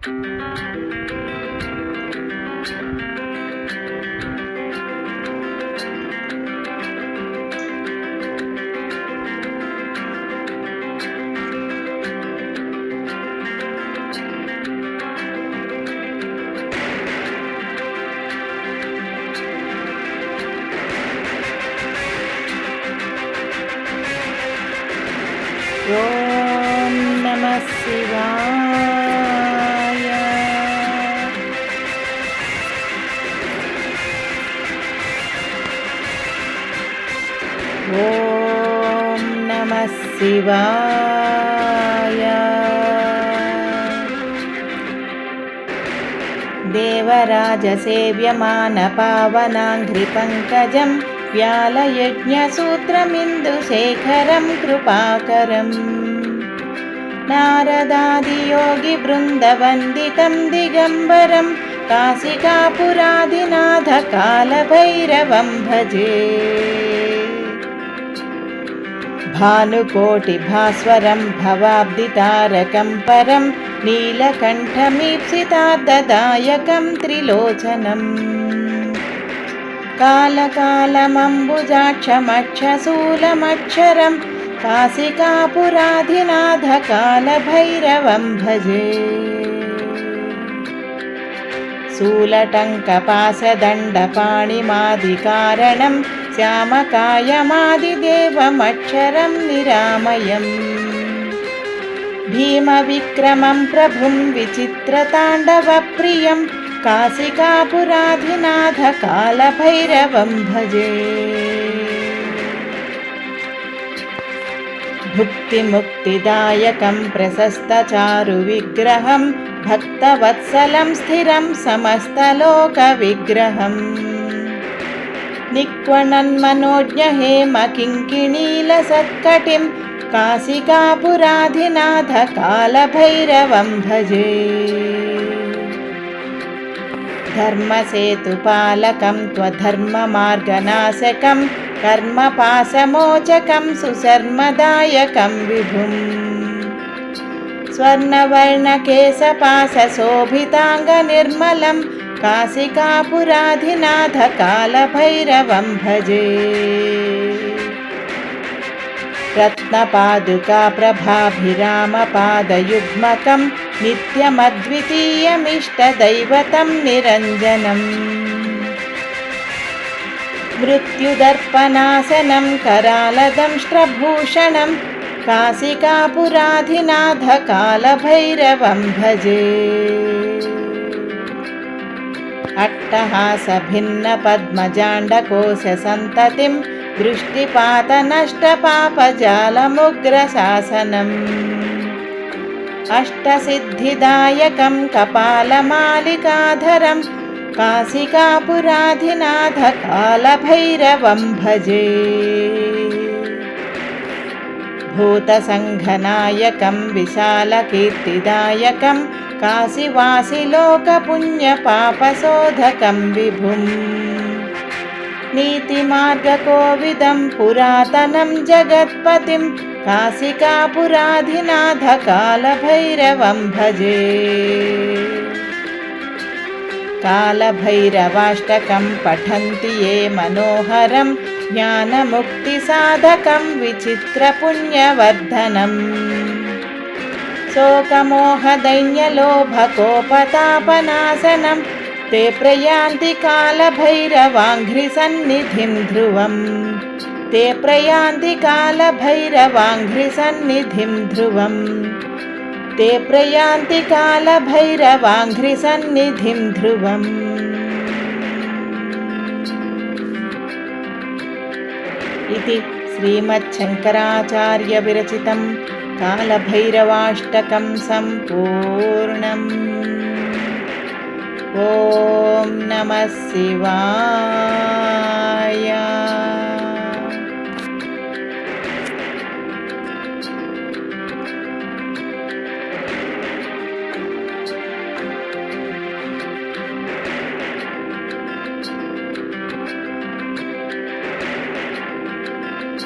ఓం నమః శివాయ. ఓం నమః శివాయ. దేవరాజసేవ్యమాన పావనాంఘ్రిపంకజం వ్యాలయజ్ఞసూత్రమిందుశేఖరం కృపాకరం నారదాదియోగిబృందవందితం దిగంబరం కాశికాపురాదినాథకాలభైరవం భజే. భానుకోటిభాస్వరం భవాబ్దితారకం పరం నీలకంఠమీప్సితార్థదాయకం త్రిలోచనం కాలకాలమంబుజాక్షమక్షశూలమక్షరం కాశికాపురాధినాథకాలభైరవం భజే. శూలటంకపాశదండపాణిమాదికారణం శ్యామకాయమాదిదేవమక్షరం నిరామయం భీమవిక్రమం ప్రభుం విచిత్రతాండవప్రియం కాశికాపురాధినాథకాలభైరవం భజే. భుక్తిముక్తిదాయకం ప్రశస్తచారువిగ్రహం భక్తవత్సలం స్థిరం సమస్తలోకవిగ్రహం నిక్వణన్మనోజ్ఞహేమకింకిణీలసత్కటిం కాశికాపురాధినాథకాలభైరవం భజే. ధర్మసేతుపాలకం త్వధర్మమార్గనాశకం కర్మపాశమోచకం సుశర్మదాయకం విభుం స్వర్ణవర్ణకేశపాశశోభితాంగనిర్మలం కాశికాపురాధినాథకాలభైరవం భజే. రత్నపాదుకాప్రభాభిరామపాదయుగ్మకం నిత్యమద్వితీయమిష్టదైవతం నిరంజనం మృత్యుదర్పణాసనం करालदंष्ट्रभूषणं काशिकापुराधिनाथकालभैरवं भजे. अट्टहासभिन्नपद्मजाण्डकोशसन्ततिं दृष्टिपातनष्टपापजालमुग्रशासनम् अष्टसिद्धिदायकं कपालमालिकाधरं काशिकापुराधिनाथकालभैरवं भजे. भूतसङ्घनायकं विशालकीर्तिदायकं काशीवासिलोकपुण्यपापशोधकं विभुं नीतिमार्गकोविदं पुरातनं जगत्पतिं काशिकापुराधिनाथकालभैरवं भजे. कालभैरवाष्टकं पठन्ति ये मनोहरं ज्ञानमुक्तिसाधकं विचित्रपुण्यवर्धनम् शोकमोहदैन्यलोभकोपतापनाशनं ते प्रयान्ति कालभैरवाङ्घ्रिसन्निधिं ध्रुवम् ते प्रयान्ति कालभैरवाङ्घ्रिसन्निधिं ध्रुवम् ते प्रयान्ति कालभैरवाङ्घ्रिसन्निधिं ध्रुवम्. इति श्रीमच्छङ्कराचार्यविरचितं कालभैरवाष्टकं सम्पूर्णम्. ॐ नमः शिवाय.